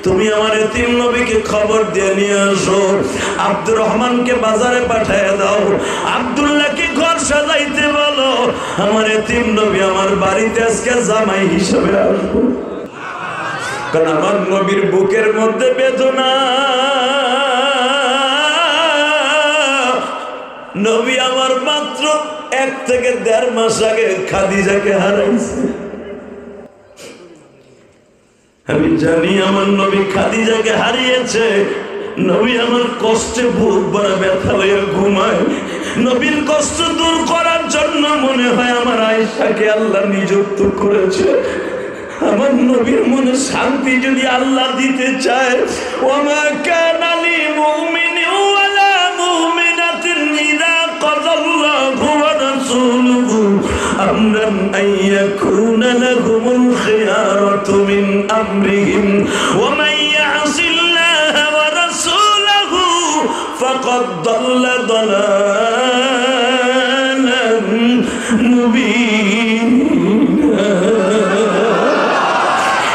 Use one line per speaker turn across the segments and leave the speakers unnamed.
তুমি আমার এতিম নবীকে খবর দিয়ে নিয়ে আসো, আব্দুর রহমানকে বাজারে পাঠিয়ে দাও, আব্দুল্লাহকে ঘর সাজাইতে বলো, আমার এতিম নবী আমার বাড়িতে আজকে জামাই হিসেবে আসবো। কারণ আমার নবীর বুকের মধ্যে বেদনা। নবী আমার মাত্র 1 থেকে 1.5 মাস আগে খাদিজাকে হারাইছে। আমি জানি আমার নবী খাদিজাকে হারিয়েছে। নবী আমার কষ্টে বুক ভরা ব্যথা হয়ে ঘুমায়। নবীর কষ্ট দূর করার জন্য মনে হয় আমার আয়েশাকে আল্লাহ নিযুক্ত করেছে। আমার নবীর মনে শান্তি যদি আল্লাহ দিতে চায়, ওমা কানা লিমুমিনিন ওয়ালা মুমিনাতিন ইযা কাযাল্লাহু ওয়া রাসূলুহু আমরান আইয়াকুনা লাহুমুল খিয়ারাতু মিন আমরিহিম ওয়া মান ইয়াসিল্লাহা ওয়া রাসূলাহু ফাকাদ দাল্লা দালালান মুবিনা।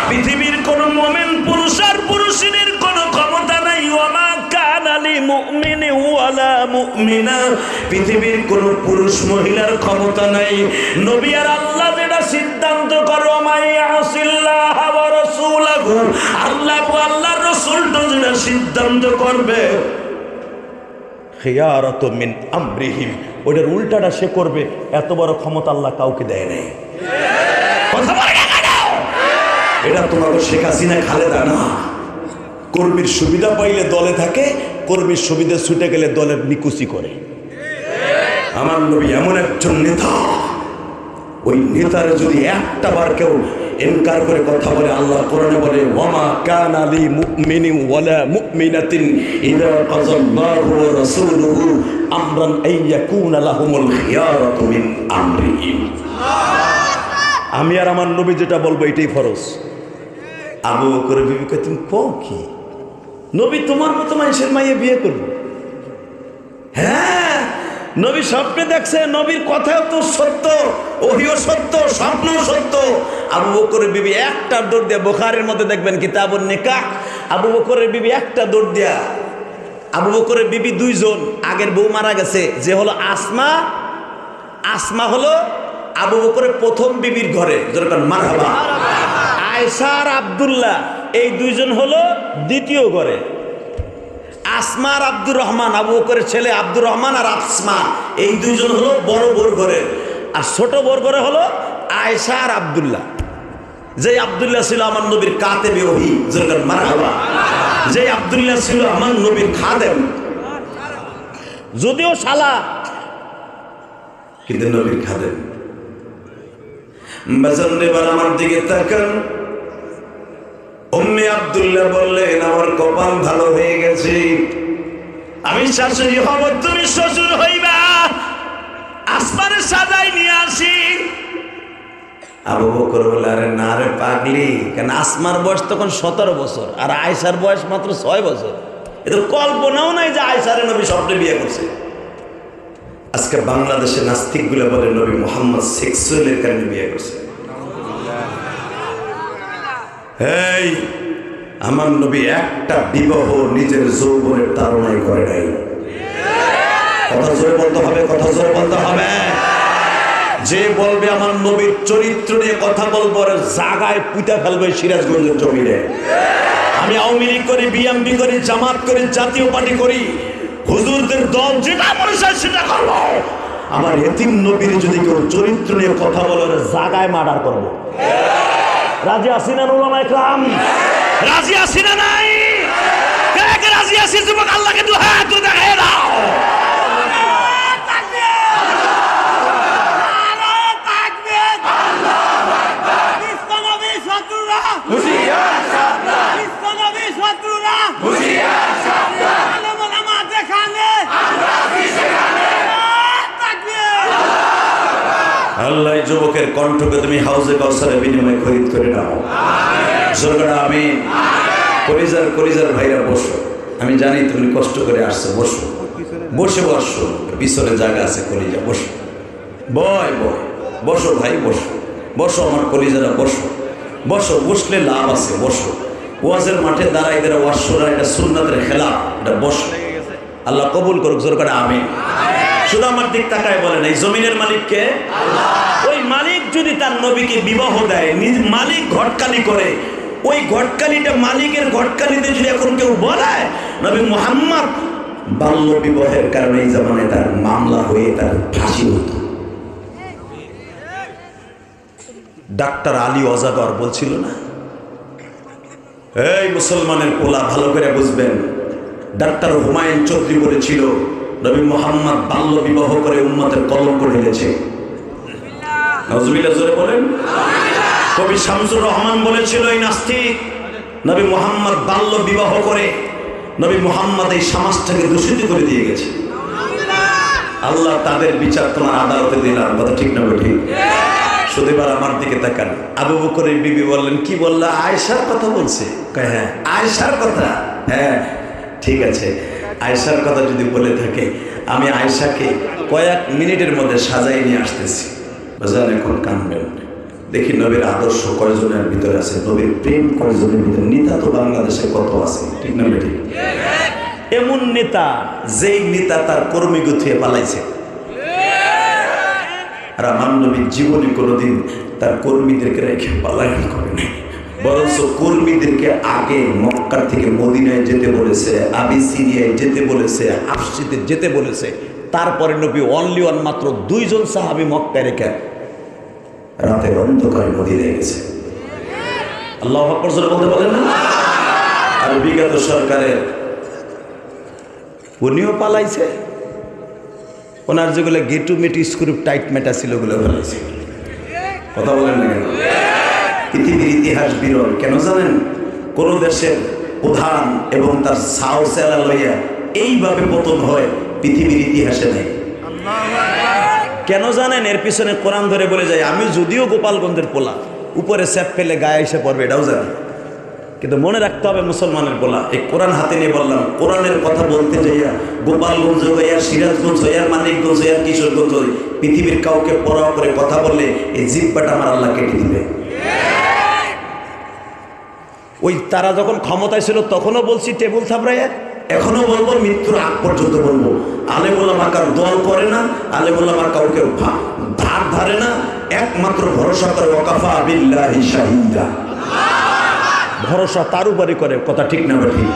পৃথিবীর কোন মুমিন পুরুষ আর পুরুষের কোন ক্ষমতা নাই। ওয়ামা কানা লিমুমিনি ওয়ালা মুমিনা, পৃথিবীর কোন পুরুষ মহিলার ক্ষমতা নাই। নবী আর আল্লাহ যেটা সিদ্ধান্ত করো, মাইয়াসিল্লাহ ওয়া রাসূলুহু, আল্লাহ ও আল্লাহর রাসূল যেটা সিদ্ধান্ত করবে, খিয়ারাতু মিন আমরিহিম, ওটার উল্টাটা সে করবে। এত বড় ক্ষমতা আল্লাহ কাউকে দেয় নাই। কথা বলে এটা তোমাকে শেখ হাসিনা খালেদা না। কর্মীর সুবিধা পাইলে দলে থাকে, কর্মীর সুবিধা ছুটে গেলে দলের নিকুচি করে। আমার নবী এমন একজন নেতা, ওই নেতার যদি একটা বার কেউ ইনকার করে কথা বলে, আল্লাহ কোরআনে বলে ওয়ামা কানা লিমুমিনিন ওয়ালা মুমিনাতিন ইযা কাযাল্লাহু ওয়া রাসূলুহু আমরান আইয়াকুনা লাহুমুল খিয়ারাতু মিন আমরিহিম। আমি আর আমার নবী যেটা বলবো এটাই ফরজ। আবু বকর বিবিকে তুমি কও কি, নবী তোমার মতো মানুষের মাইয়ে বিয়ে করবো? হ্যাঁ, নবী স্বপ্নে দেখছে, নবীর কথাও তো সত্য, ওহিও সত্য, স্বপ্নও সত্য। আবু বকরের বিবি একটা দৌড় দিয়া, বুখারীর মধ্যে দেখবেন কিতাবুন নিকাহ, আবু বকরের বিবি একটা দৌড় দিয়া। আবু বকরের বিবি 2 জন, আগের বউ মারা গেছে, যে হলো আসমা। আসমা হলো আবু বকরের প্রথম বিবির ঘরে, যেরকম মারহাবা। আয়েশা আর আব্দুল্লাহ, এই 2 জন হলো দ্বিতীয় ঘরে। আসমা আর আব্দুর রহমান, আবু বকরের ছেলে আব্দুর রহমান আর আসমা, এই 2 জন হলো বড় বোর ঘরে। আর ছোট বোর ঘরে হলো আয়েশা আর আব্দুল্লাহ। যে আব্দুল্লাহ ছিল আমার নবীর কাতেবে ওহী, যেরকম মারহাবা। যে আব্দুল্লাহ ছিল আমার নবীর খাদেম, যদিও শালা কিন্তু নবীর খাদেম। বাজার আমার দিকে তাকান। উম্মে আব্দুল্লাহ বললেন, আমার কপাল ভালো হয়ে গেছে, আমি শাশুড়ি হব, তুমি শ্বশুর হইবা, আসমানে সাজাই নিয়ে আসি। আবু বকর বলে, আরে না রে পাগলি, কেন আসমার বয়স তখন 17 বছর আর আয়েশার বয়স মাত্র 6 বছর। এটা কল্পনাও নাই যে আয়েশার নবী স্বপ্নে বিয়ে করছে। আজকে বাংলাদেশে নাস্তিকগুলো বলে নবী মুহাম্মদ সেক্সুয়ালের কারণে বিয়ে করছে। এই আমার নবী একটা বিবাহ নিজের যৌবনের তাড়নায় করে নাই। কথা জোরে বলতে হবে, কথা জোরে বলতে হবে। যে বলবে আমার নবীর চরিত্র নিয়ে কথা বলবো, জাগায় পুঁতে ফেলবে সিরাজগঞ্জের জমিনে। আমি আওয়ামী লীগ করি, বিএনপি করি, জামাত করি, জাতীয় পার্টি করি, হুজুরদের দল যেটা মনে চায় সেটা করবো। আমার এতিম নবীর যদি কেউ চরিত্র নিয়ে কথা বলে, জাগায় মার্ডার করবো। রাজি আছি না উলামায়ে কেরাম? রাজি আছি না নাই? কে কে রাজি আছি? যুবক আল্লাহকে 2 হাত দেখায় দাও। আল্লাহ যুবকের কণ্ঠকে তুমি হাউজে কাউসারের বিনিময়ে খরিদ করে নাও। সরকার আমি কলিজার ভাইরা বসো, আমি জানি তুমি কষ্ট করে আসছো, বসো বসে বসো, পিছনে জায়গা আছে, কলিজা বসো, বসো ভাই, বসো আমার কলিজারা, বসো বসলে লাভ আছে, বসো। ওয়াজের মাঠে দাঁড়াই দাঁড়া ওয়াজ শোনা এটা সুন্নাতের খেলাফ, এটা বস। আল্লাহ কবুল করুক, জোর করে আমিন। শুধু আমার দিক তাকায় বলেন, এই জমিনের মালিককে আল্লাহ। ওই মালিক যদি তার নবীকে বিবাহ দেয়, মালিক ঘটকালি করে, ওই ঘটকালিটা মালিকের ঘটকালিতে যদি এখন কেউ বলে নবী মুহাম্মদ বাল্য বিবাহের কারণে এই জামানায় তার মামলা হয়ে তার ফাঁসি হতো। ডাক্তার আলী অজাগর বলছিল না, এই মুসলমানের পোলা ভালো করে বুঝবেন, ডাক্তার হুমায়ুন চৌধুরী বলেছিল নবী মুহাম্মদ বাল্য বিবাহ করে উম্মতের কলঙ্ক ঢেলেছে। নাউজুবিল্লাহ জোরে বলেন। কবি শামসুর রহমান বলেছিল এই নাস্তিক নবী মুহাম্মদ বাল্য বিবাহ করে নবী মুহাম্মদ এই সমাজটাকে দূষিত করে দিয়ে গেছে। আল্লাহ তাদের বিচার তোমার আদালতে দিলাম, কথা ঠিক না ঠিক? শুধু এবার আমার দিকে তাকান। আবু বকরের বিবি বললেন, কি বললা? আয়েশার কথা বলছে। হ্যাঁ আয়েশার কথা, হ্যাঁ ঠিক আছে, আয়েশার কথা যদি বলে থাকে আমি আয়েশাকে কয়েক মিনিটের মধ্যে সাজাই নিয়ে আসতেছি। বাজান এখন কানবেন, দেখি নবীর আদর্শ কয়জনের ভিতরে আছে, নবীর প্রেম কয়জনের ভিতরে। নেতা তো বাংলাদেশে কত আছে, ঠিক না ঠিক? এমন নেতা যেই নেতা তার কর্মী গুছিয়ে পালাইছে, আর আমার নবীর জীবনে কোনোদিন তার কর্মীদেরকে রেখে পালায়ন করে নাই, বরঞ্চ কর্মীদেরকে আগে মক্কা থেকে মদিনায় যেতে বলেছে, আবিসিনিয়ায় যেতে বলেছে, আফসিতে যেতে বলেছে। তারপরে নবী অনলি ওয়ান মাত্র 2 জন সাহাবী মক্কায় রেখে রাতের অন্ধকারে মদিনায় গেছে। আল্লাহু আকবার জোরে বলতে পারেন না? আর বিগত সরকারের উনিও পালাইছে, ওনার যেগুলো গেটু মেটু স্ক্রুপ টাইট মেটা ছিল ওগুলো ফেলাইছে। কথা বলেন না কেন? পৃথিবীর ইতিহাস বিরল কেন জানেন? কোন দেশের প্রধান এবং তার সাও সেলা লইয়া এইভাবে পতন হয় পৃথিবীর ইতিহাসে নেই। কেন জানেন? এর পিছনে কোরআন ধরে বলে যায়, আমি যদিও গোপালগঞ্জের পোলা, উপরে স্যাপ ফেলে গায়ে এসে পড়বে এটাও জানি, কিন্তু মনে রাখতে হবে মুসলমানের পোলা। এই কোরআন হাতে নিয়ে বললাম, কোরআনের কথা বলতে যাইয়া গোপালগঞ্জ হইয়া, সিরাজগঞ্জ হইয়া, মানিকগঞ্জ হইয়া, কিশোরগঞ্জ হই, পৃথিবীর কাউকে পরোয়া করে কথা বললে এই জিহ্বাটা আমার আল্লাহ কেটে দিবে। ওই তারা যখন ক্ষমতায় ছিল তখনও বলছি টেবুল থাপড়াইয়া, এখনো বলবো, মৃত্যুর আগ পর্যন্ত বলবো, আলেম ওলামা কার দল করে না, আলেম ওলামা কাউকে ধার ধারে না, একমাত্র ভরসা করে ওয়াকাফা বিল্লাহি শাহিদা, ভরসা তার উপরে করে। কথা ঠিক না ঠিক?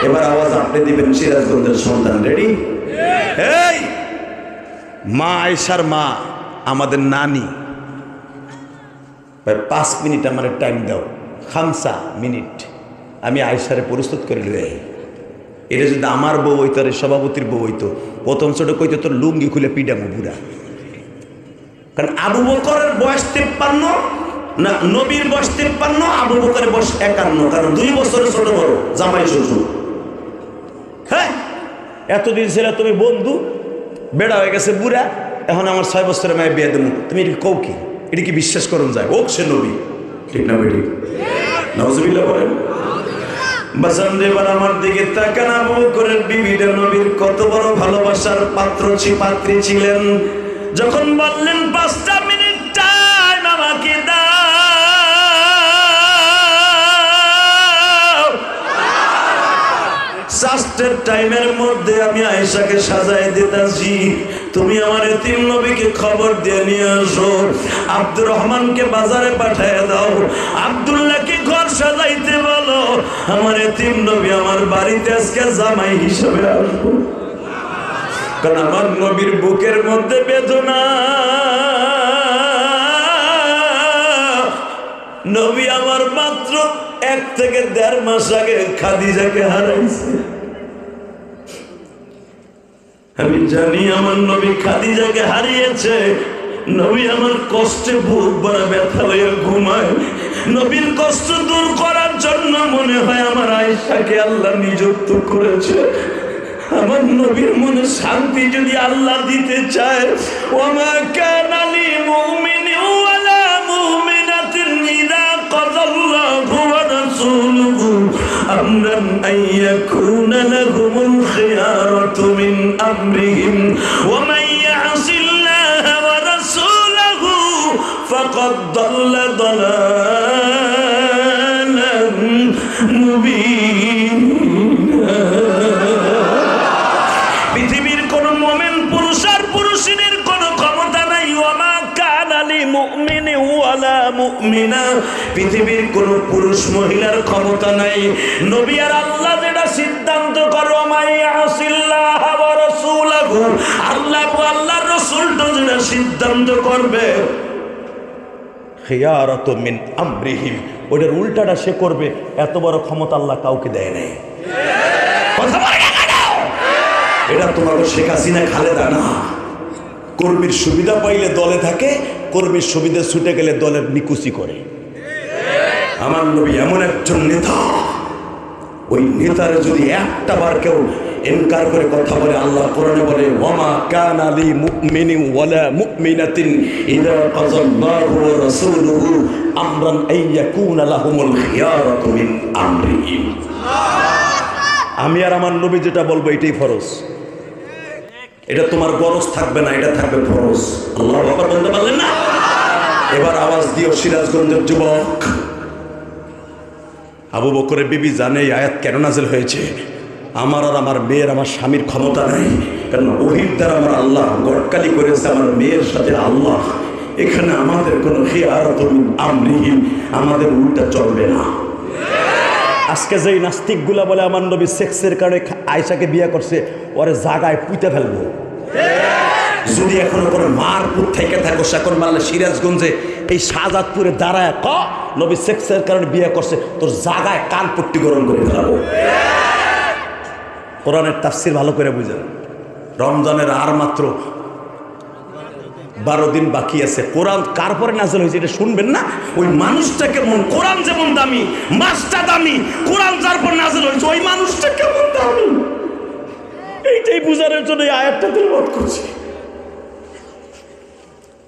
এবার আওয়াজ আপনি দিবেন, সিরাজগঞ্জের সন্তান রেডি? এই মা আয়েশার মা আমাদের নানি, ভাই 5 মিনিট আমার টাইম দাও, 5 মিনিট, আমি আয়েশারে প্রস্তুত করে লই। এটা যদি আমার বউ হইতো, আর সভাপতির বউ হইতো, প্রথম ছোট কইতো তোর লুঙ্গি খুলে পিডামো বুড়া। কারণ আবু বকরের বয়স 53 না, নবীর বয়স 53, আবু বকরের বয়স 51, কারণ 2 বছরের ছোট বড় জামাই শ্বশুর। হ্যাঁ, এতদিন ছিল তুমি বন্ধু, বেড়া হয়ে গেছে বুড়া, এখন আমার 6 বছরের মেয়ে বিয়ে দেবো, তুমি এটা কও কি? এটা কি বিশ্বাস করুন যায়? ও সে নবী, ঠিক না বেটি? নাউজুবিল্লাহ বলেন। বাসান এবার আমার দিকে তাকান, আবু বকরের বিবিটা নবীর কত বড় ভালোবাসার পাত্রী ছিলেন। যখন বললেন 5টা মিনিট টাইম আমাকে দাও, সাস্টের টাইমের মধ্যে আমি আয়েশাকে সাজাই দিতেছি, তুমি আমার এতিম নবীকে খবর দিয়ে নিয়ে আসো, আব্দুর রহমানকে বাজারে পাঠিয়ে দাও, আব্দুল্লাহকে ঘর সাজাইতে বলো, আমার এতিম নবী আমার বাড়িতে আজকে জামাই হিসেবে আসবো। কারণ আমার নবীর বুকের মধ্যে বেদনা, নবী আমার মাত্র 1 থেকে 1.5 মাস আগে খাদিজাকে হারাইছে। আমি জানি আমার নবী খাদিজাকে হারিয়েছে, নবী আমার কষ্টে বুক ভরা ব্যথা হয়ে ঘুমায়, নবীর কষ্ট দূর করার জন্য মনে হয় আমার আয়েশাকে আল্লাহ নিযুক্ত করেছে। আমার নবীর মনে শান্তি যদি আল্লাহ দিতে চায়, ওমা কানা লিলমুমিনিন ওয়ালা মুমিনাতিন ইযা কাযাল্লাহু ওয়া রাসূলুহু আমরান আইয়াকুনা লাহুমুল খিয়ারাতু মিন আমরিহিম ওয়া মান ইয়াসিল্লাহা ওয়া রাসূলুহু ফাকাদ দাল্লা দালালান পৃথিবীর কোন মুমিন পুরুষ আর পুরুষের কোনো ক্ষমতা নাই। ওয়ামা কানা লিমুমিনিন ওয়ালা মুমিনা, পৃথিবীর কোন পুরুষ মহিলার ক্ষমতা নাই। নবী আর আল্লাহ যেটা সিদ্ধান্ত করো, মাইয়াসিল্লাহ ওয়া রাসূলহু, আল্লাহ ও আল্লাহর রাসূল তো যেটা সিদ্ধান্ত করবে, খিয়ারাতু মিন আমরিহিম, ওটার উল্টাটা সে করবে। এত বড় ক্ষমতা আল্লাহ কাউকে দেয় নাই। কথা বলে না কেন? এটা তোমাকে শেখ হাসিনা খালেদা না। কর্মীর সুবিধা পাইলে দলে থাকে, কর্মীর সুবিধা ছুটে গেলে দলের নিকুচি করে। আমার নবী এমন একজন নেতা, ওই নেতারে যদি একটা বার কেউ ইনকার করে কথা বলে, আল্লাহ কোরআনে বলে, ওয়ামা কানা লিমুমিনিন ওয়ালা মুমিনাতিন ইযা কাযাল্লাহু ওয়া রাসূলুহু আমরান আইয়াকুনা লাহুমুল খিয়ারাতু মিন আমরিহিম। আমি আর আমার নবী যেটা বলবো এটাই ফরজ। এটা তোমার গরজ থাকবে না, এটা থাকবে ফরজ। আল্লাহু আকবার বলতে পারলেন না? এবার আওয়াজ দিও সিরাজগঞ্জের যুবক। আবু বকরের বিবি জানে এই আয়াত কেন নাযিল হয়েছে। আমার আর আমার মেয়ের, আমার স্বামীর ক্ষমতা নাই, কারণ ওহীর দ্বারা আমার আল্লাহ গটকালি করেছে আমার মেয়ের সাথে আল্লাহ। এখানে আমাদের কোনো খিয়ারাতু মিন আমরিহিম, আমাদের উল্টা চলবে না। আজকে যেই নাস্তিকগুলা বলে আমার নবী সেক্সের কারণে আয়েশাকে বিয়ে করছে, ওরে জাগায় পুঁতে ফেলবো। যদি এখনো কোনো মার পুত থেকে থাকো, সেখন মারলে সিরাজগঞ্জে এই শাহজাদপুরে দাঁড়ায় ক নবী সেক্সের কারণে বিয়ে করছে, তোর জাগায় কান পট্টি গরম করে ফেলাবো। কোরআনের তাফসীর ভালো করে বুঝেন। রমজানের আর মাত্র 12 দিন বাকি আছে। কোরআন কার পরে নাযিল হয়েছে এটা শুনবেন না? ওই মানুষটা কেমন, কোরআন যেমন দামি, মাসটা দামি, কোরআন যার পর নাযিল হয়েছে ওই মানুষটা কেমন দামি, এইটাই বুঝানোর জন্য এই আয়াতটা তেলাওয়াত করছি।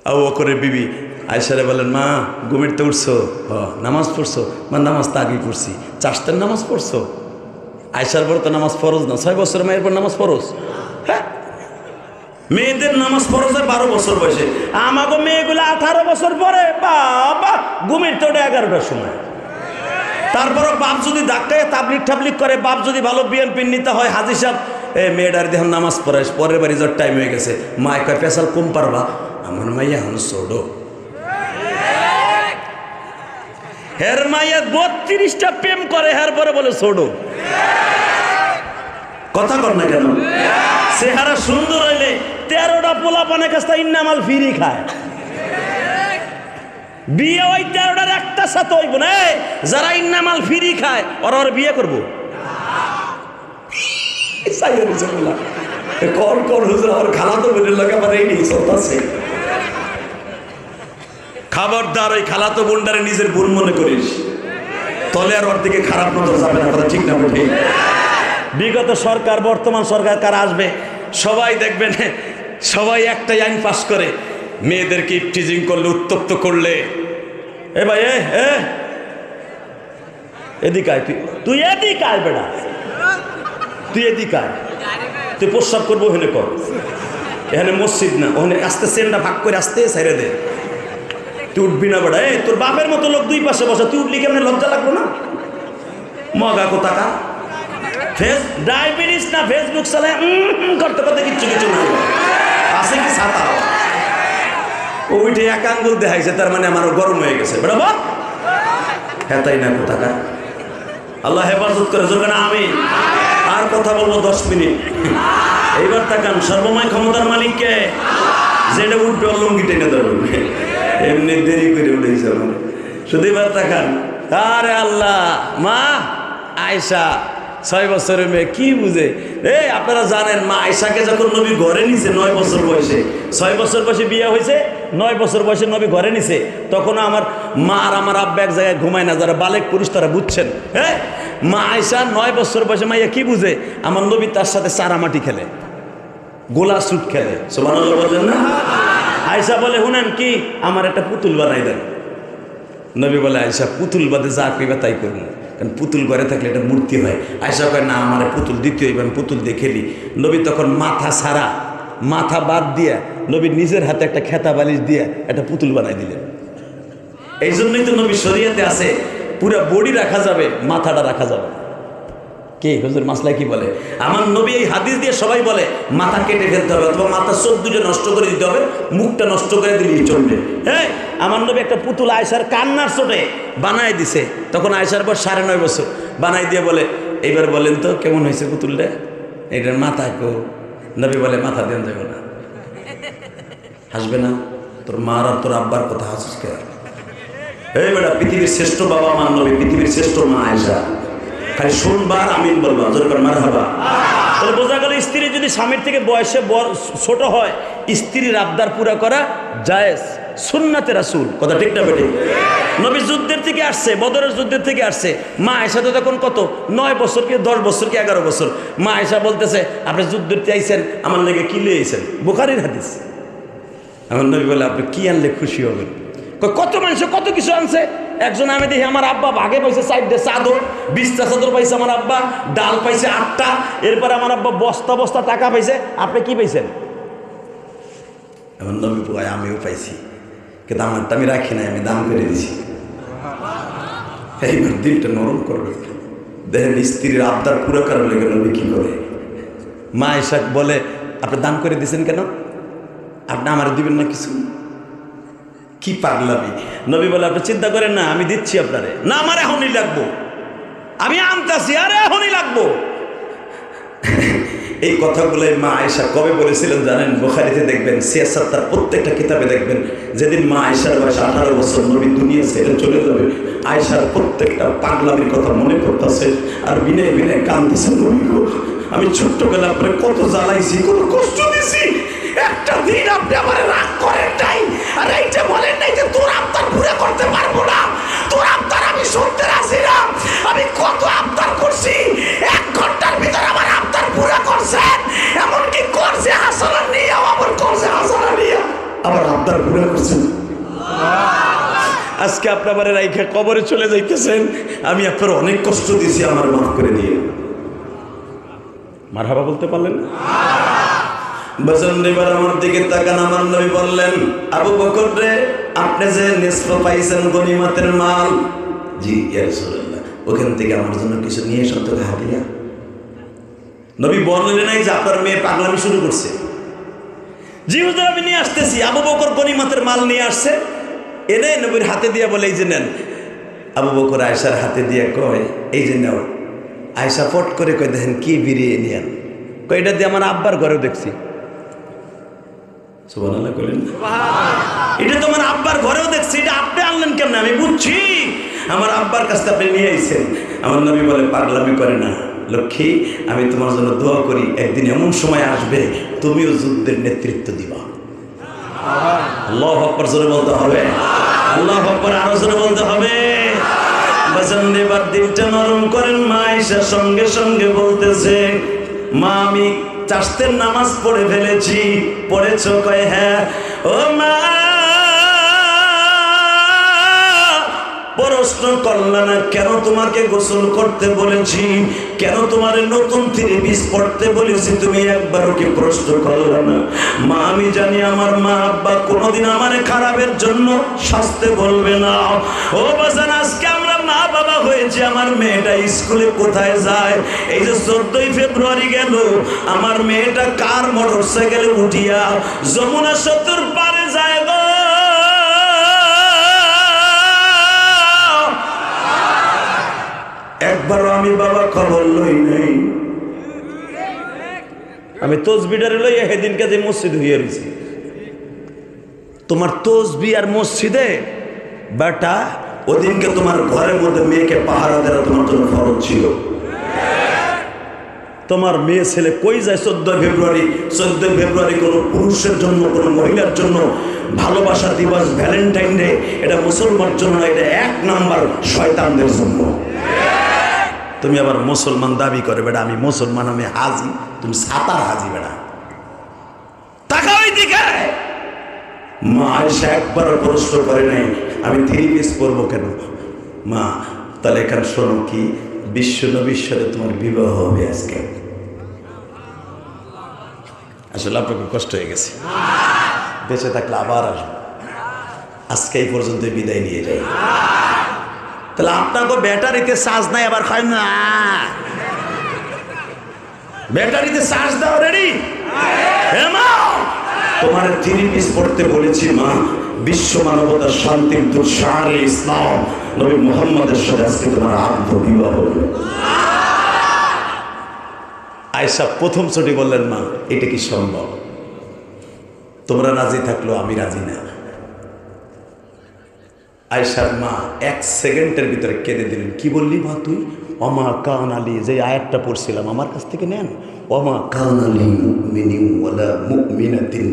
আবু বকরের বিবি আয়েশারে বলেন, মা ঘুমের তো উঠছো? নামাজ পড়ছো? মা নামাজ তো আগেই পড়ছি। চাষতের নামাজ পড়ছো? আয়েশার পর তো নামাজ ফরজ না, 6 বছর মেয়ের পর নামাজ ফরজ। হ্যাঁ, মেয়েদের নামাজ ফরজ হয় 12 বছর বয়সে। আমাকে মেয়েগুলো 18 বছর পরে বাবা ঘুমের তো 11টার সময়। তারপরও বাপ যদি ধাক্কায় তাবলিক ঠাবলিক করে, বাপ যদি ভালো বিএমপির নিতে হয়, হাজি সাহেব মেয়েটার দেখুন নামাজ পড়াইস, পরের বাড়ি যাওয়ার টাইম হয়ে গেছে, মায় কয় পেশাল কম পারবা, আমার মাইয়া এখন ছোড়ো। হের মাইয়া 32টা প্রেম করে, হের পরে বলে ছোড়ো। কথা কর না কেন? চেহারা সুন্দর হইলে 13টা পোলা পানের কাছে ইন্নামাল ফিরি খায়। বিয়ে ওই 13টার একটা সাথে হইব না। যারা ইন্নামাল ফিরি খায় ওরা ওর বিয়ে করবো। খবরদার ওই খালাতো বোনটারে নিজের বোন মনে করিস, তলে আর ওর দিকে খারাপ নজর যাবে না। কথা ঠিক না? ঠিক। বিগত সরকার, বর্তমান সরকার কারা আসবে, সবাই দেখবেন সবাই একটাই আইন পাস করে, মেয়েদেরকে ইফটিজিং করলে, উত্তপ্ত করলে, এ ভাই এদিকে আয়, তুই এদিকে আয় বেড়া, তুই এদিকে আয়, তুই প্রস্রাব করবো ওখানে কর। এখানে মসজিদ না, ওখানে আস্তে সেন্ডা ভাগ করে আস্তে ছেড়ে দে। তুই উঠবি না বেড়া। তোর বাপের মতো লোক 2 পাশে বসা, তুই উঠলি কেমন? লজ্জা লাগলো না? মগা কোথাকা। ডায়াবেটিস না ফেসবুক চালায় করতে করতে কিচ্ছু কিছু না আছে কি ছাতা ওইটা এক আঙ্গুল দেখাইছে, তার মানে আমার গরম হয়ে গেছে। বরাবর হ্যাঁ তাই না কোথাকা? আল্লাহ হেফাজত করে জোর না। আমি আর কথা বলবো 10 মিনিট। এইবার তাকান, সর্বময় ক্ষমতার মালিককে, যেটা উঠবে লঙ্গি টেনে ধরবে, এমনি দেরি করে উঠেছে আমার। শুধু এবার তাকান, আরে আল্লাহ, মা আয়েশা 6 বছরের মেয়ে কি বুঝে? আপনারা জানেন মা আয়েশাকে যখন নবী ঘরে নিছে 9 বছর বয়সে, 6 বছর বয়সে বিয়ে হয়েছে, 9 বছর বয়সে নবী ঘরে নিছে, তখন আমার মা আর আমার আব্বা এক জায়গায় ঘুমায় না। যারা বালেক পুরুষ তারা বুঝছেন। মা আয়েশা 9 বছর বয়সে মাইয়া কি বুঝে? আমার নবী তার সাথে চারামাটি খেলে, গোলা শুট খেলে। সুবহানাল্লাহ বলেন না? আয়েশা বলে, শুনেন কি, আমার একটা পুতুল বানাই দেন। নবী বলে, আয়েশা পুতুল বাদে যা কইবা তাই করুন, কারণ পুতুল ঘরে থাকলে এটা মূর্তি হয়। আয়েশা কয়, না আমার পুতুল দিতে হইবে, আমি পুতুল দিয়ে খেলি। নবী তখন মাথা ছাড়া, মাথা বাদ দিয়া নবী নিজের হাতে একটা খেতা বালিশ দিয়ে একটা পুতুল বানাই দিলেন। এই জন্যই তো নবী শরীয়তে আছে পুরো বডি রাখা যাবে, মাথাটা রাখা যাবে। কে হুজুর মাসলায় কি বলে? আমার নবী এই হাদিস দিয়ে সবাই বলে মাথা কেটে ফেলতে হবে অথবা মাথা চোখ দুটো নষ্ট করে দিতে হবে, মুখটা নষ্ট করে দিলেই চলবে। হ্যাঁ, আমার নবী একটা পুতুল আয়েশার কান্নার চোটে বানায় দিছে, তখন আয়েশার পর 9.5 বছর বানাই দিয়ে বলে এইবার বলেন তো কেমন হয়েছে পুতুলটা, এটার মাথা কো? নবী বলে মাথা দেন যাবে না। হাসবে না? তোর মার আর তোর আব্বার কথা হাসিস কে? এই বেটা, পৃথিবীর শ্রেষ্ঠ বাবা আমার নবী, পৃথিবীর শ্রেষ্ঠ মা আয়েশা। খালি শুনবার আমিন বলবা, জোরে মারহাবা। তাহলে বোঝা গেল স্ত্রী যদি স্বামীর থেকে বয়সে ছোট হয়, স্ত্রীর আবদার পুরা করা জায়েজ, সুন্নাতে রাসূল। কথা ঠিক না বেটে? নবী যুদ্ধের থেকে আসছে, বদরের যুদ্ধের থেকে আসছে। মা আয়েশা তো তখন কত, 9 বছর কি 10 বছর কি 11 বছর। মা আয়েশা বলতেছে আপনি যুদ্ধের থেকে আইছেন, আমার লেগে কি লিয়ে আইছেন? বুখারীর হাদিস। আমার নবী বলে আপনি কি আনলে খুশি হবেন? কত মানুষ কত কিছু আনছে। একজন আমি দেখি আমার আব্বা ভাগে পাইছে 4টে চাদর, 20টা চাদর পাইছে আমার আব্বা, ডাল পাইছে 8টা, এরপরে আমার আব্বা বস্তা বস্তা টাকা পাইছে। আপনি কি পাইছেন? আমার নবী কয় আমিও পাইছি, কিন্তু আমারটা আমি রাখি নাই, আমি দান করে দিছি। এইবার দিলটা নরম করবে। দেখেন স্ত্রীর আবদার পুরো করার লেগে নবী কি করে। মা আয়েশা বলে আপনি দান করে দিয়েছেন কেন? আপনি আমার দিবেন না কিছু? কি পাগলামি। নবী বলে আপনি চিন্তা করেন না, আমি দিচ্ছি আপনারে। না, আমার এখনই লাগবো, আমি আনতাছি, আরে এখনই লাগবো। এই কথাগুলোই মা আয়েশা কবে বলেছিলেন জানেন? বুখারীতে দেখবেন, সিয়াসাত তার প্রত্যেকটা কিতাবে দেখবেন, যেদিন মা আয়েশার বয়স 18 বছর, নবী দুনিয়া ছেড়ে চলে যাবে, আয়েশার প্রত্যেকটা পাগলামির কথা মনে করতেছে আর বিনয় বিনয় কাঁদতেছে, নবী গো আমি ছোট্টবেলা আপনার কত জ্বালাইছি, কত কষ্ট দিছি, একটা দিন আপনি আমার রাগ করেন নাই, আর এইটা বলেন নাই যে তোর আবদার পুরো করতে পারবো না। তোর আবদার আমি শুনতে রাজি না। আমি কত আবদার করছি, 1 ঘন্টার ভিতরে আমার আবদার পুরো করছেন। এমনকি করছে হাসানা নিয়ে, আবার করছে হাসানা নিয়ে, আবার আবদার পুরো করছেন। আজকে আপনি আমার রাইখে কবরে চলে যাইতেছেন, আমি আপনার অনেক কষ্ট দিয়েছি, আমার মাফ করে দিয়ে। মারহাবা বলতে পারলেন না? বসন এবার আমার দিকে তাকান। আমার নবী বললেন আবু বকর রে, আপনি যে নিসফ পাইছেন গনিমতের মাল, জি ইয়া রাসূলুল্লাহ, ওখান থেকে আমার জন্য কিছু নিয়ে এসো তো হাদিয়া। নবী বললেন নাই যে আপনার মেয়ে পাগলামি শুরু করছে। জি হুজুর আমি নিয়ে আসতেছি। আবু বকর গনিমতের মাল নিয়ে আসছে, এনে নবীর হাতে দিয়ে বলে এই যে নেন। আবু বকর আয়েশার হাতে দিয়ে কয় এই যে নাও। আয়েশা ফট করে কয় দেখেন কি বিরিয়ে নিয়েন। কয় এটা দিয়ে আমার আব্বার ঘরেও দেখছি। সুবহানাল্লাহ বলেন। এটা তো আমার আব্বার ঘরেও দেখছি, এটা আপনি আনলেন কেমন? আমি বুঝছি আমার আব্বার কাছে আপনি নিয়ে আইছেন। আমার নবী বলে পাগলামি করে না লক্ষ্মী, আমি তোমার জন্য দোয়া করি, একদিন এমন সময় আসবে তুমিও যুদ্ধের নেতৃত্ব দিবা। আল্লাহু আকবার জোরে বলতে হবে, আল্লাহু আকবার আরো জোরে বলতে হবে। বাজান এবার দিলটা নরম করেন। মা আয়েশা সঙ্গে সঙ্গে বলতেছে মা আমি চাষতের নামাজ পড়ে ফেলেছি। পড়েছো? কয় হ্যাঁ। ও মা প্রশ্ন করলা না কেন তোমাকে গোসল করতে বলেছি, কেন তোমার নতুন 3 পিস পড়তে বলেছি, তুমি একবারও কি প্রশ্ন করলা না? মা আমি জানি আমার মা আব্বা কোনোদিন আমার খারাপের জন্য শাস্তি বলবে না। ও বাজান আজকে আমরা মা বাবা হয়েছে, আমার মেয়েটা স্কুলে কোথায় যায়? এই যে 14ই ফেব্রুয়ারি গেল, আমার মেয়েটা কার মোটরসাইকেলে উঠিয়া যমুনা সেতুর পারে যায় গো। একবারও আমি বাবা খবর লই নাই। আমি তসবিটারে লইয়া সেদিনকে যে মসজিদ হইয়া রয়েছি, তোমার তসবি আর মসজিদে বেটা ওদিনকে তোমার ঘরের মধ্যে মেয়েকে পাহারা দেওয়া তোমার জন্য ফরজ ছিল। তোমার মেয়ে ছেলে কই যায় 14 ফেব্রুয়ারি? 14 ফেব্রুয়ারি কোনো পুরুষের জন্য, কোনো মহিলার জন্য ভালোবাসা দিবস, ভ্যালেন্টাইন ডে, এটা মুসলমানের জন্য, এটা 1 নাম্বার শয়তানদের জন্য। তুমি আবার মুসলমান দাবি করে বেটা আমি মুসলমান, আমি হাজি, তুমি সাতার হাজি বেটা। তাকাও এইদিকে। মা আয়েশা একবার প্রশ্ন করে নাই আমি 3 পিস পরবো কেন। মা তাহলে এখানে শোনো কি বিশ্ব নবীর সাথে তোমার বিবাহ হবে আজকে। আসলে আপনাকে কষ্ট হয়ে গেছে, বেঁচে থাকলে আবার আসবো। আজকে এই পর্যন্ত বিদায় নিয়ে যাই। তাহলে আপনার তো ব্যাটারিতে চার্জ নাই, আবার হয় না ব্যাটারিতে চার্জ দাও রেডি? মা তোমার 3 পিস পড়তে বলেছি মা। বিশ্ব মানবতার শান্তির দূত শাহরে ইসলাম নবী মুহাম্মদের সাথে আজকে তোমার আব্দ বিবাহ হলো। আয়েশা প্রথম ছুটি বললেন মা এটা কি সম্ভব? তোমরা রাজি থাকলো আমি রাজি না। আয়েশার মা 1 সেকেন্ডের ভিতরে কেঁদে দিলেন। কি বললি মা তুই? ওমা কান আলী, যে আয়াতটা পড়ছিলাম আমার কাছ থেকে নেন। ওমা কান আলী মুমিনিন ওয়ালা মুমিনাতিন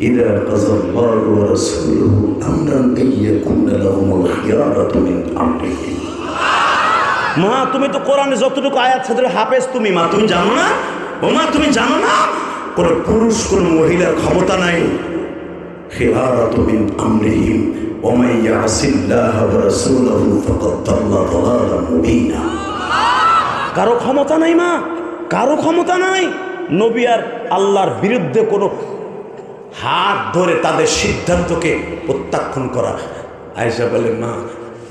ইযা কাযাল্লাহু ওয়া রাসূলুহু আমরান আইয়াকুনা লাহুমুল খিয়ারাতু মিন আমরিহিম। মা তুমি তো কোরআনে যতটুকু আয়াত ছাত্র হাফেজ তুমি, মা তুমি জানো না? ও মা তুমি জানো না কোন পুরুষ কোন মহিলার ক্ষমতা নাই খিয়ারাতু মিন আমরিহিম ওয়া মান ইয়াসিল্লাহা ওয়া রাসূলুহু ফাকাদ দাল্লা দালালান মুবিনা। কারো ক্ষমতা নাই মা, কারো ক্ষমতা নাই নবী আর আল্লাহর বিরুদ্ধে কোনো হাত ধরে তাদের সিদ্ধান্তকে প্রত্যাখ্যান করা। আয়েশা বলে মা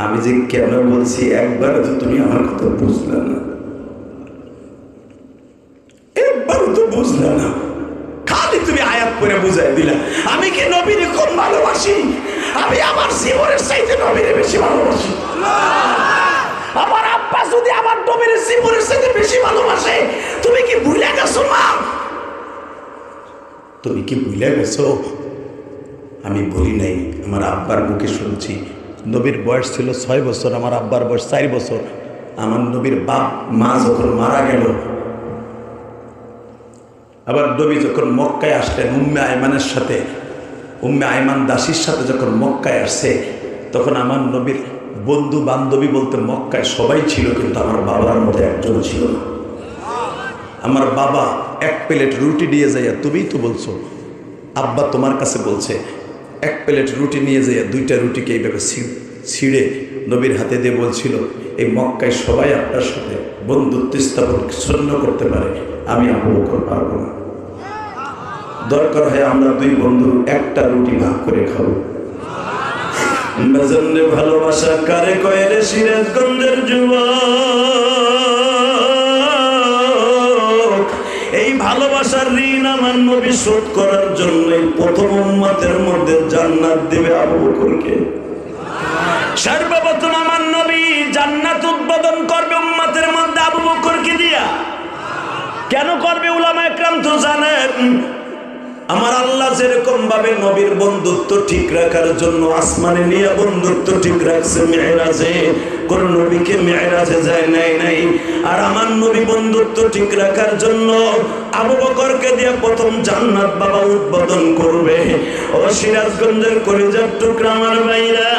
আমি যে কেন বলছি একবার তো তুমি আমার কথা বুঝলে না, একবার তো বুঝলে না, খালি তুমি আয়াত করে বুঝাই দিলা। আমি কি নবীরে খুব ভালোবাসি? আমি আমার জীবনের চাইতে নবীরে বেশি ভালোবাসি। আমার আব্বা যদি আমার নবীর জীবনের চাইতে বেশি ভালোবাসে, তুমি কি ভুলে গেছো মা? তুমি কি ভুলে গেছো? আমি বলি নাই, আমার আব্বার মুখে শুনছি। নবীর বয়স ছিল 6 বছর, আমার আব্বার বয়স 4 বছর। আমার নবীর বাপ মা যখন মারা গেল, আবার নবী যখন মক্কায় আসলেন উম্মে আইমানের সাথে, উম্মে আইমান দাসীর সাথে যখন মক্কায় আসছে, তখন আমার নবীর বন্ধু বান্ধবী বলতে মক্কায় সবাই ছিল, কিন্তু আমার বাবার মধ্যে একজন ছিল না। আমার বাবা 1 প্লেট রুটি দিয়ে যাইয়া, তুমিই তো বলছো আব্বা তোমার কাছে বলছে 1 প্লেট রুটি নিয়ে যাইয়া 2টা রুটিকে এইভাবে ছিঁড়ে নবীর হাতে দিয়ে বলছিল এই মক্কায় সবাই আপনার সাথে বন্ধুত্ব স্থাপন ছন্ন করতে পারে, আমি আবু বকর পারবো না। দরকার হয় আমরা 2 বন্ধু 1টা রুটি ভাগ করে খাবো। ভালোবাসা কারে কয় রে সিরাজগঞ্জের যুবক, এই ভালোবাসার ঋণ আমার নবী শোধ করার জন্য প্রথম উম্মতের মধ্যে জান্নাত দিবে আবু বকরকে। সর্বপ্রথম আমার নবী জান্নাত উদ্বোধন করবে উম্মতের মধ্যে আবু বকরকে দিয়া। কেন করবে? উলামা একরাম তো জানেন, আমার আল্লাহ যেরকম ভাবে নবীর বন্ধুত্ব ঠিক রাখার জন্য আসমানে নিয়ে বন্ধুত্ব ঠিক রাখছে মেরাজে, কোন নবীকে মেরাজে যায় নাই। আর আমার নবী বন্ধুত্ব ঠিক রাখার জন্য আবু বকরকে দিয়ে প্রথম জান্নাত বাবা উদ্বোধন করবে। ও সিরাজগঞ্জের কলিজার টুকরা আমার ভাইরা,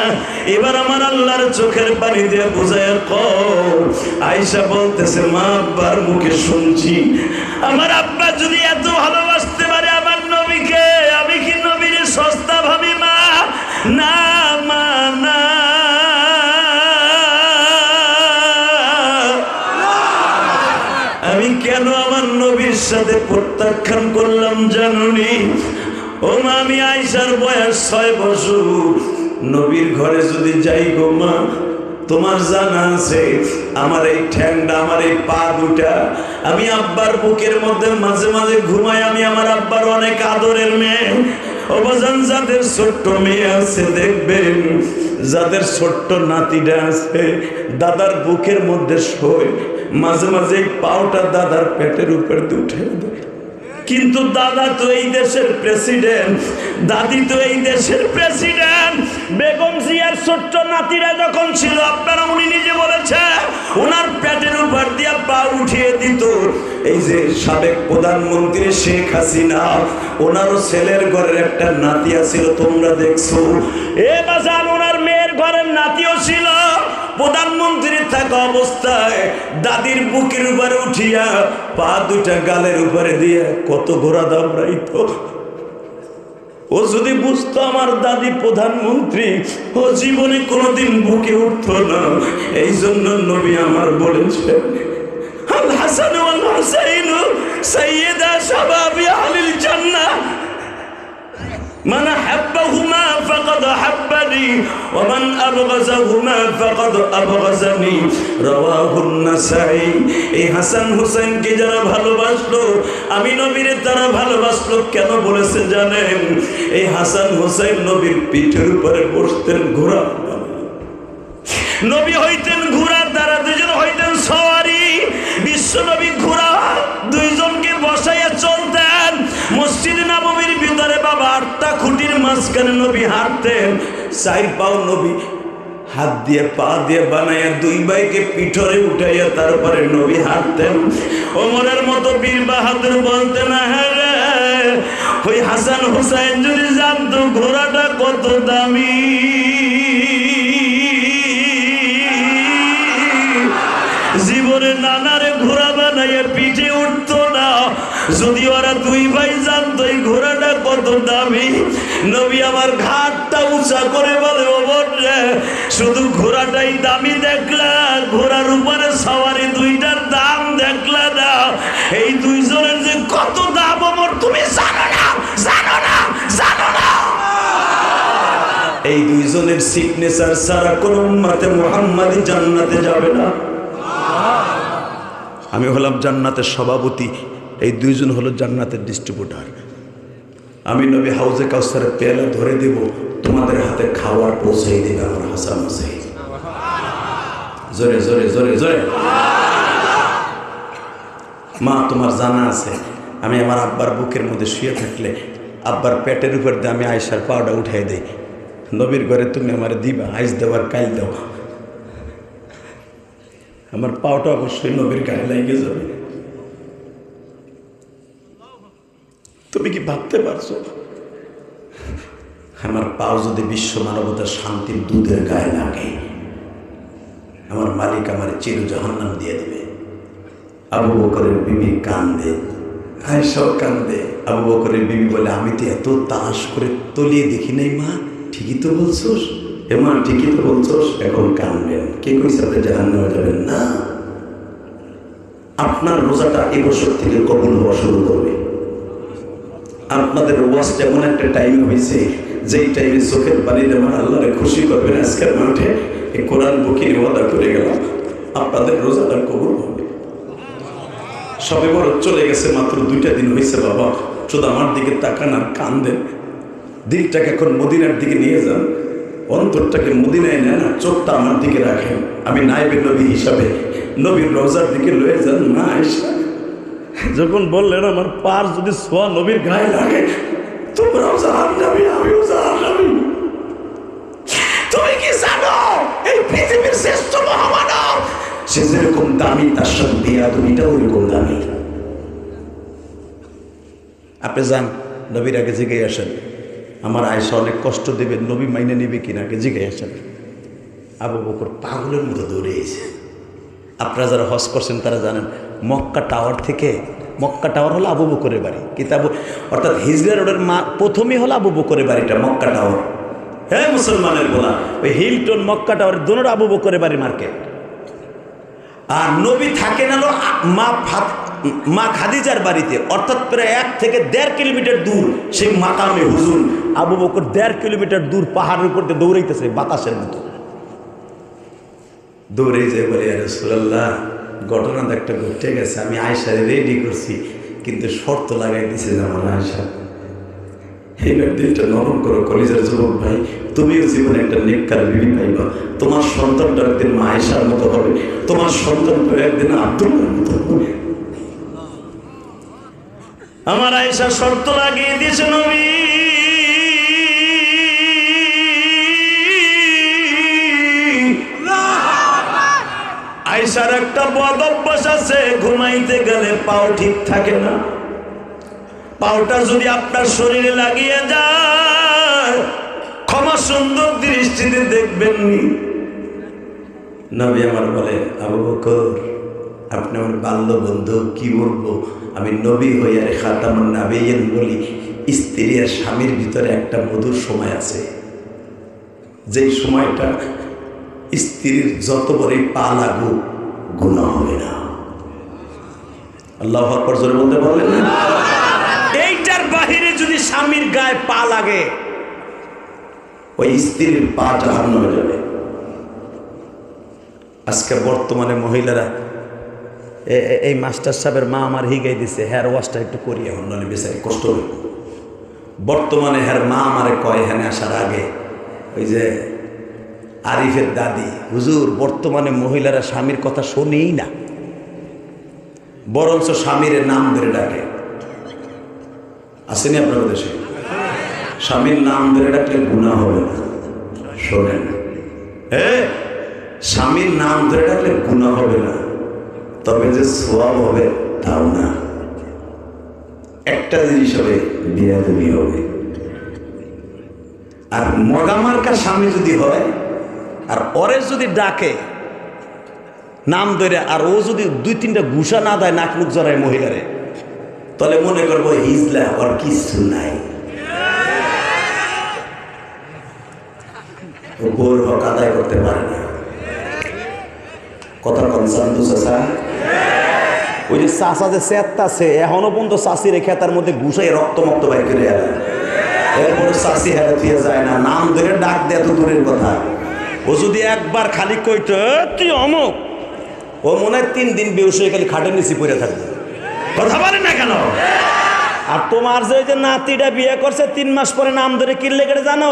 এবার আমার আল্লাহর চোখের পানি দিয়ে বুঝায় কও। আয়েশা বলতেছে মা আব্বার মুখে শুনছি, আমার আব্বা যদি এত ভালোবাসতে পারে আমার নবীকে, আমি কি নবীর সস্তা ভাবি মা? না মা না, আমি কেন আমার নবীর সাথে প্রত্যাখ্যান করলাম জানুনি? ও মা আমি আয়েশার বয়স 6 বছর, নবীর ঘরে যদি যাই গো মা, তোমার জানা আছে আমার এই ঠ্যাংটা, আমার এই পা দুটা, আমি আব্বার বুকের মধ্যে মাঝে মাঝে ঘুমাই। আমি আমার আব্বার অনেক আদরের মেয়ে। অবজান যাদের ছোট্ট মেয়ে আছে দেখবেন, যাদের ছোট্ট নাতিটা আছে দাদার বুকের মধ্যে শোয়, মাঝে মাঝে এই পাওটা দাদার পেটের উপর দিয়ে উঠে দেয়। কিন্তু দাদা তো এই দেশের প্রেসিডেন্ট, দাদি তো এই দেশের প্রেসিডেন্ট। বেগম জিয়ার ছোট্ট নাতিরা যখন ছিল, আপনারা উনি নিজে বলেছে ওনার পেটের উপর দিয়া পা উঠিয়ে দিত। এই যে সাবেক প্রধানমন্ত্রী শেখ হাসিনা, ওনারও ছেলের ঘরের একটা নাতি আছিল, তোমরা দেখছো। এ বাজান ওনার মেয়ের ঘরের নাতিও ছিল। প্রধানমন্ত্রী থাকা অবস্থায় দাদির বুকের উপরে উঠিয়া পা দুটা গালের উপরে দিয়ে কত ঘোড়া দামড়াইতো। ও যদি বুঝতো আমার দাদি প্রধানমন্ত্রী, ও জীবনে কোনোদিন বুকে উঠতো না। এই জন্য নবী আমার বলেছে আল হাসান ওয়াল হুসাইন সাইয়্যিদা শাবাবি আহলিল জান্নাহ, মান হাব্বাহুমা ফাকাদ فقد أحبني ومن أبغضهما فقد أبغضني رواه النسائي এই হাসান হুসাইনকে যারা ভালোবাসলো আমি নবীর তারা ভালোবাসলো কেন বলেছে জানেন এই হাসান হুসাইন নবীর পিঠের উপরে বসতেন ঘোড়া নবী হইতেন ঘোড়া তারা দুজন হইতেন সওয়ারি বিশ্ব নবী ঘোড়া দুইজনকে বসাইয়া চলতেন মসজিদ নববীর ভিতরে বাবা 8টা খুঁটির মাঝখানে নবী হাঁটতেন 4 পাও নবী হাত দিয়ে পা দিয়ে বানাইয়া 2 ভাইকে পিঠরে উঠাইয়া তারপরে নবী হাঁটতেন ওমরের মতো বীর বাহাদুর বলতেন হ্যাঁ রে ওই হাসান হুসাইন যদি জানতো ঘোড়াটা কত দামি জীবনে নানারে ঘোড়া বানাইয়া পিঠে উঠতো না যদি ওরা 2 ভাই জানতো এই ঘোড়াটা কত দামি নবী আমার ঘাটটা উঁচা করে বলে ওমর রে শুধু ঘোড়াটাই দামি দেখলা ঘোড়ার উপরে সওয়ারি 2টার দাম দেখলা না এই দুইজনের যে কত দাম ওমর তুমি জানো না জানো না জানো না এই দুইজনের সিগনেচার ছাড়া কোন উম্মতে মুহাম্মাদি জান্নাতে যাবে না আমি হলাম জান্নাতের সভাপতি এই দুইজন হলো জান্নাতের ডিস্ট্রিবিউটর আমি নবী হাউজে কাউসারের পেয়ালা ধরে দেব তোমাদের হাতে খাবার পৌঁছাই দেবে আমার হাসান হুসাইন জোরে জোরে জোরে জোরে মা তোমার জানা আছে আমি আমার আব্বার বুকের মধ্যে শুয়ে থাকলে আব্বার পেটের উপর দিয়ে আমি আয়েশার পাউডার উঠাই দেই নবীর ঘরে তুমি আমার দিবা আইস দেওয়ার কাইল দাও আমার পাওটা অবশ্যই নবীর গায়ে লেগে যাবে তুমি কি ভাবতে পারছো আমার পাও যদি বিশ্ব মানবতার শান্তির দুধের গায়ে লাগে আমার মালিক আমার চির জাহান্নাম দিয়ে দেবে আবু বকরের বিবি কান্দে আয়েশাও কান্দে আবু বকরের বিবি বলে আমি তো এত তাস করে তলিয়ে দেখি নাই মা ঠিকই তো বলছোস মা ঠিকই তো বলছোস এখন কানবেন কে কইছে আপনি জাহান্নামে যাবেন না আপনার রোজাটা এবছর থেকে কবুল হওয়া শুরু করবে আপনাদের ওয়াজটা এমন একটা টাইম হয়েছে যেই টাইমে চোখের পানি দেওয়ার আল্লাহরে খুশি করবেন আজকের মাঠে এই কোরআন বুকির ওয়াদা করে গেলাম আপনাদের রোজাটা কবুল হবে সবে বড় চলে গেছে মাত্র 2টা দিন হয়েছে বাবা শুধু আমার দিকে তাকান আর কান্দেন দিলটাকে এখন মদিনার দিকে নিয়ে যান অন্তরটাকে মদিনায় নেন আর চোখটা আমার দিকে রাখেন আমি নায়েবে নবী হিসাবে নবীর রওজার দিকে লয়ে যান না আয়েশা যখন বললেন আমার পার যদি সোয়া নবীর গায়ে লাগে তোমরাও জাহান্নামী আমিও জাহান্নামী তুমি কি জানো এই পৃথিবীর শ্রেষ্ঠ মহামানব সে যেরকম দামি তার সাথে বেয়াদবিটাও ওইরকম দামি আপনি যান নবীর আগে জিজ্ঞেস আসেন আমার আয়েশা অনেক কষ্ট দেবে নবী মাইনে নেবে কিনা আগে জিজ্ঞেস আসেন আবু বকর পাগলের মতো দৌড়ে এসে আপনারা যারা হজ করছেন তারা জানেন মক্কা টাওয়ার থেকে মক্কা টাওয়ার হলো আবু বকরের বাড়ি কিতাব অর্থাৎ হিজরা রোডের প্রথমেই হলো আবু বকরের বাড়িটা মক্কা টাওয়ার হ্যাঁ মুসলমানের বলা ওই হিলটন মক্কা টাওয়ার দোনোর আবু বকরের বাড়ি মার্কেট আর নবী থাকেন হলো মা খাদিজার বাড়িতে অর্থাৎ প্রায় 1 থেকে 1.5 কিলোমিটার দূর সেই মাকামে হুজুর আবু বকর 1.5 কিলোমিটার দূর পাহাড়ের উপর দিয়ে দৌড়াইতেছে বাতাসের মতো দৌড়ে যে বলে রাসূলুল্লাহ ঘটনা একটা ঘটে গেছে আমি আয়েশারে রেডি করছি কিন্তু শর্ত লাগাই দিছে যে আমার আয়েশা এইবার দিলটা নরম করো কলিজার যুবক ভাই তুমিও জীবনে একটা নেককার বিবি পাইবা তোমার সন্তানটা একদিন আয়েশার মতো হবে তোমার সন্তানটা একদিন আব্দুল্লাহর মতো হবে আমার আয়েশা শর্ত লাগিয়ে দিয়েছে নবী আয়েশার একটা বদ অভ্যাস আছে ঘুমাইতে গেলে পাও ঠিক থাকে না পাওটা যদি আপনার শরীরে লাগিয়ে যায় ক্ষমা সুন্দর দৃষ্টিতে দেখবেন নি নবী আমার বলে আবু বকর আপনি আমার বাল্য বন্ধু কি বলবো আমি নবী হইয়া খাতামুন নাবিয়্যিন বলি স্ত্রী আর স্বামীর ভিতরে একটা মধুর সময় আছে যেই সময়টা স্ত্রীর যত বড়ই পা লাগুক গুনাহ হবে না আল্লাহু আকবার জোরে বলতে বলেন না এইটার বাহিরে যদি স্বামীর গায়ে পা লাগে ওই স্ত্রীর পা জাহান্নামে যাবে। আজকে বর্তমানে মহিলারা এই মাস্টার সাহেবের মা আমার হিগাই দিছে হেয়ার ওয়াশটা একটু করি, এখন নলে বেচারি কষ্ট হইব। বর্তমানে হের মা আমারে কয় হেনে আসার আগে, ওই যে আরিফের দাদি, হুজুর বর্তমানে মহিলারা স্বামীর কথা শোনেই না, বরঞ্চ স্বামীর নাম ধরে ডাকে। আসেনি আপনার দেশে? স্বামীর নাম ধরে ডাকলে গুনাহ হবে না, শোনেন, স্বামীর নাম ধরে ডাকলে গুনাহ হবে না, তবে যে সওয়াব হবে তাও না। একটা জিনিস হবে, বেয়াদবি হবে। আর মগামার্কা স্বামী যদি হয় আর ওরে যদি ডাকে নাম ধরে, আর ও যদি 2-3টা ঘুষা না দেয় নাক মুখ জড়ায় মহিলারে, তাহলে মনে করবো হিজলা, ওর কিছু নাই, ও গোর হক আদায় করতে পারে না। কথা কনসার্ন তো চাচা, ওই যে চাচা যে চেতাছে এখনো পর্যন্ত চাষি রেখে তার মধ্যে ঘুষাই রক্তমক্ত বাইর করে এলাম, এরপরে চাষি হেরে থিয়ে যায় না, নাম ধরে ডাক দেয় তো দূরের কথা। ও যদি একবার খালি কইত তুই অমুক, ও মনে হয় 3 দিন বেউস হয়ে খালি খাটের নিচে পড়ে থাকবে, কথা বলে না কেন? আর তোমার যে নাতিটা বিয়ে করছে 3 মাস পরে নাম ধরে কিনলে কেটে জানো,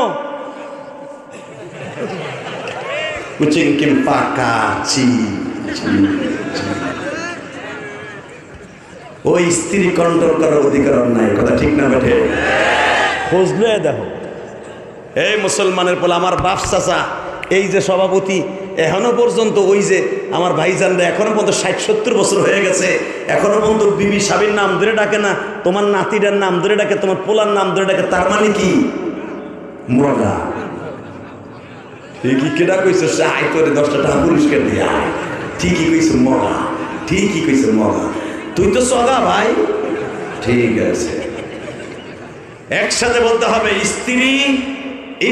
কুচিং কিম পাকা চি। ওই স্ত্রী কন্ট্রোল করার অধিকার নাই, কথা ঠিক না বেঠে? খুঁজলে দেখো এই মুসলমানের বলে আমার বাপ চাচা এই যে সভাপতি, এখনো পর্যন্ত ওই যে আমার ভাইজানরা এখনো পর্যন্ত 60-70 বছর হয়ে গেছে, এখনো পর্যন্ত বিবি স্বামীর নাম ধরে ডাকে না, তোমার নাতিটার নাম ধরে ডাকে, তোমার পোলার নাম ধরে ডাকে। তার মানে কি? মগা। ঠিকই কেডা কইছো, আয় তোরে 10টা টাকা পুরস্কার দিয়ে আয়। ঠিকই কইছো মগা, ঠিকই কইছো মগা। তুই তো সগা ভাই, ঠিক আছে। একসাথে বলতে হবে,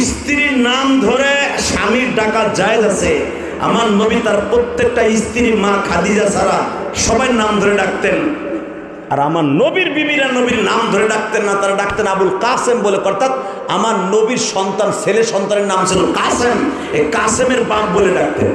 স্ত্রীর নাম ধরে স্বামীর ডাকা জায়েজ আছে। আমার নবী তার প্রত্যেকটা স্ত্রী মা খাদিজা ছাড়া সবাই নাম ধরে ডাকতেন। আর আমার নবীর বিবিরা নবীর নাম ধরে ডাকতেন না, তারা ডাকতেন আবুল কাসেম বলে। অর্থাৎ আমার নবীর সন্তান, ছেলে সন্তানের নাম ছিল কাসেম, এই কাসেমের বাপ বলে ডাকতেন।